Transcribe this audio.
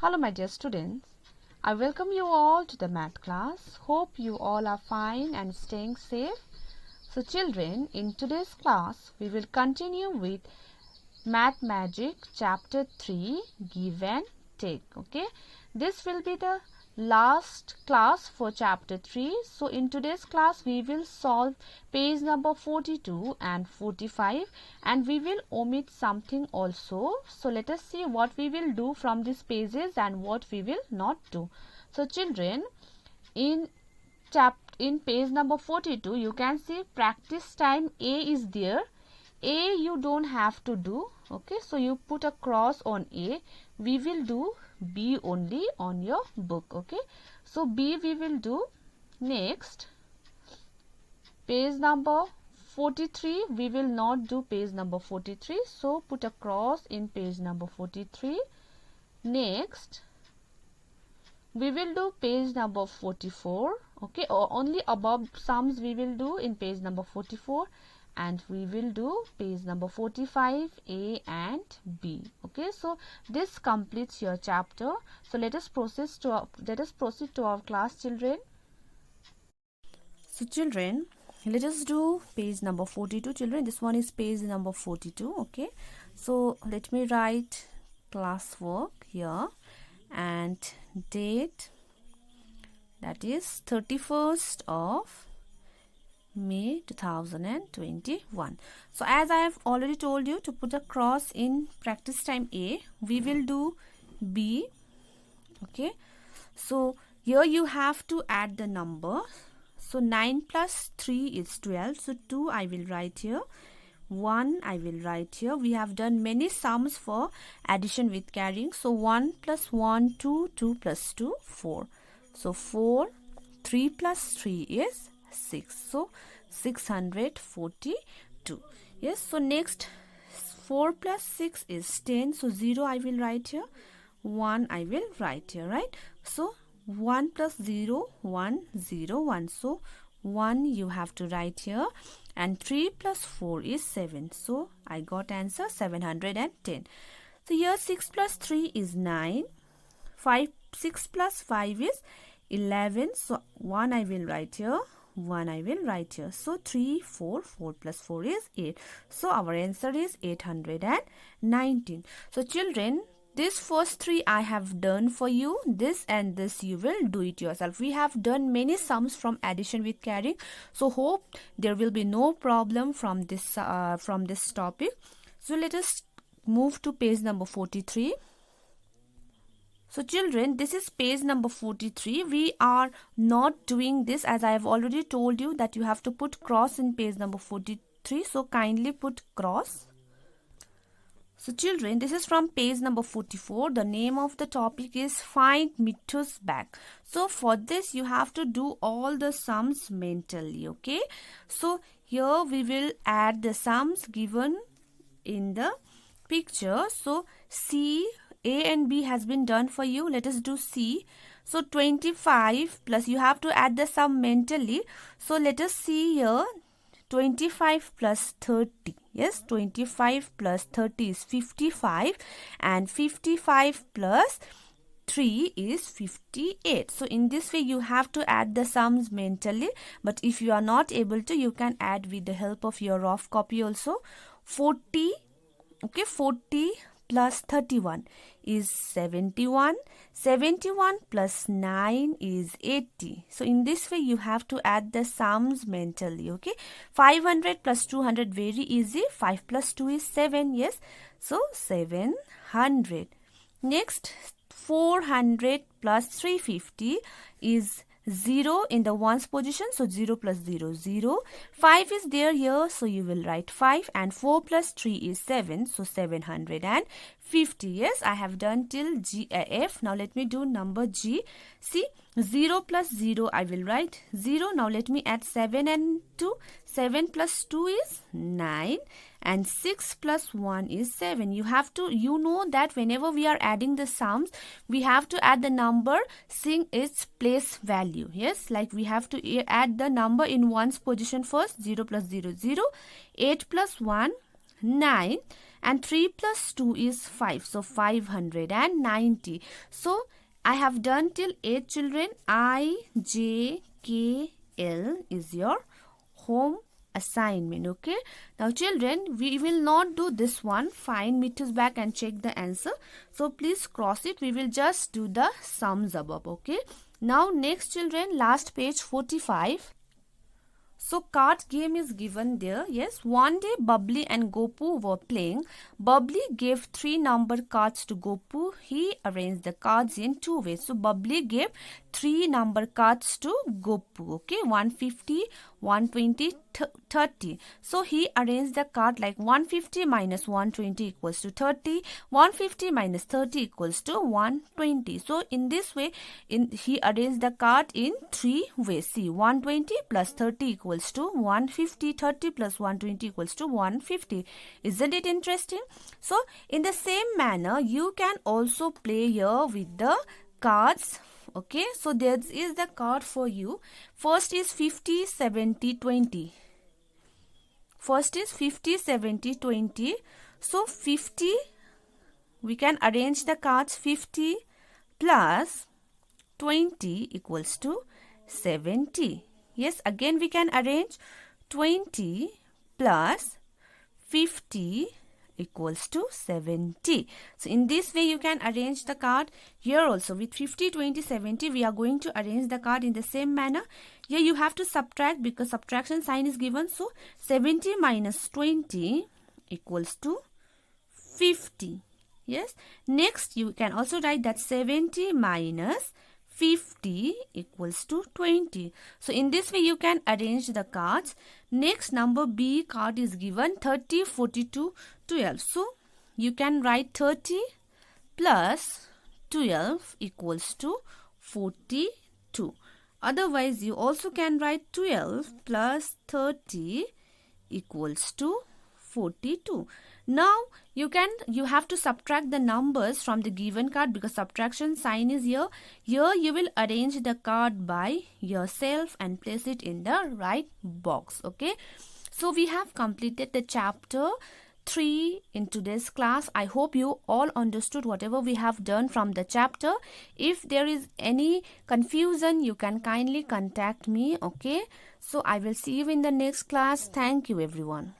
Hello my dear students, I welcome you all to the math class. Hope you all are fine and staying safe. So children, in today's class we will continue with Math Magic chapter 3, Give and Take. Okay, this will be the last class for chapter 3. So in today's class we will solve page number 42 and 45 and we will omit something also. So let us see what we will do from these pages and what we will not do. So children, in page number 42 you can see practice time A is there. A you don't have to do, okay, so you put a cross on A. We will do B only on your book, okay. So B we will do. Next, page number 43 we will not do page number 43, so put a cross in page number 43. Next, we will do page number 44, okay, or only above sums we will do in page number 44. And we will do page number 45, A and B. Okay, so this completes your chapter. So let us proceed to our class, children. So children, let us do page number 42. Children, this one is page number 42. Okay, so let me write classwork here and date, that is 31st of May 2021. So as I have already told you to put a cross in practice time A, we will do B. Okay, so here you have to add the number. So 9 plus 3 is 12. So 2 I will write here, 1 I will write here. We have done many sums for addition with carrying. So 1 plus 1, 2, 2 plus 2, 4. So 4, 3 plus 3 is 6, so 642. Yes, so next 4 plus 6 is 10, so 0 I will write here, 1 I will write here, right? So 1 plus 0, 1, 0, 1, so 1 you have to write here, and 3 plus 4 is 7, so I got answer 710. So here 6 plus 3 is 9, 6 plus 5 is 11, so 1 I will write here, 1 I will write here. So 3, 4, 4 plus 4 is 8. So our answer is 819. So children, this first 3 I have done for you. This and this you will do it yourself. We have done many sums from addition with carrying. So hope there will be no problem from this topic. So let us move to page number 43. So children, this is page number 43. We are not doing this, as I have already told you that you have to put cross in page number 43. So kindly put cross. So children, this is from page number 44. The name of the topic is Find Mithu's Bag. So for this you have to do all the sums mentally, okay. So here we will add the sums given in the picture. So C, A and B has been done for you. Let us do C. So 25 plus, you have to add the sum mentally. So let us see here, 25 plus 30. Yes, 25 plus 30 is 55 and 55 plus 3 is 58. So in this way you have to add the sums mentally, but if you are not able to, you can add with the help of your rough copy also. 40, okay, 40 plus 31 is 71. 71 plus 9 is 80. So in this way you have to add the sums mentally, okay. 500 plus 200, very easy. 5 plus 2 is 7. Yes, so 700. Next, 400 plus 350 is 0 in the ones position, so 0 plus 0, 0. 5 is there here, so you will write 5, and 4 plus 3 is 7, so 750. Yes, I have done till F. Now let me do number G. See, 0 plus 0 I will write 0. Now let me add 7 and 2. 7 plus 2 is 9 and 6 plus 1 is 7. You have to, you know that whenever we are adding the sums, we have to add the number seeing its place value. Yes, like we have to add the number in ones position first. 0 plus 0, 0. 8 plus 1, 9. and 3 plus 2 is 5, so 590. So I have done till 8 children. I, J, K, L is your home assignment. Okay, now children, we will not do this one, find meters back and check the answer. So please cross it. We will just do the sums above. Okay, now next children, last page 45. So card game is given there. Yes, one day Bubbly and Gopu were playing. Bubbly gave 3 number cards to Gopu. He arranged the cards in 2 ways. So Bubbly gave 3 number cards to Gopu. Okay, 150, 120, 30. So he arranged the card like 150 minus 120 equals to 30. 150 minus 30 equals to 120. So in this way, he arranged the card in 3 ways. See, 120 plus 30 equals to 150. 30 plus 120 equals to 150. Isn't it interesting? So in the same manner, you can also play here with the cards. Okay, so there is the card for you. First is 50, 70, 20. First is 50, 70, 20. So 50, we can arrange the cards. 50 plus 20 equals to 70. Yes, again we can arrange 20 plus 50 equals to 70. So in this way you can arrange the card. Here also with 50, 20, 70 we are going to arrange the card in the same manner. Here you have to subtract because subtraction sign is given. So 70 minus 20 equals to 50. Yes. Next you can also write that 70 minus 50 equals to 20. So in this way you can arrange the cards. Next number B card is given 30, 42, 12. So you can write 30 plus 12 equals to 42. Otherwise you also can write 12 plus 30 equals to 42. Now you have to subtract the numbers from the given card because subtraction sign is here. Here you will arrange the card by yourself and place it in the right box. Okay, so we have completed the chapter 3 in today's class. I hope you all understood whatever we have done from the chapter. If there is any confusion, you can kindly contact me. Okay, so I will see you in the next class. Thank you everyone.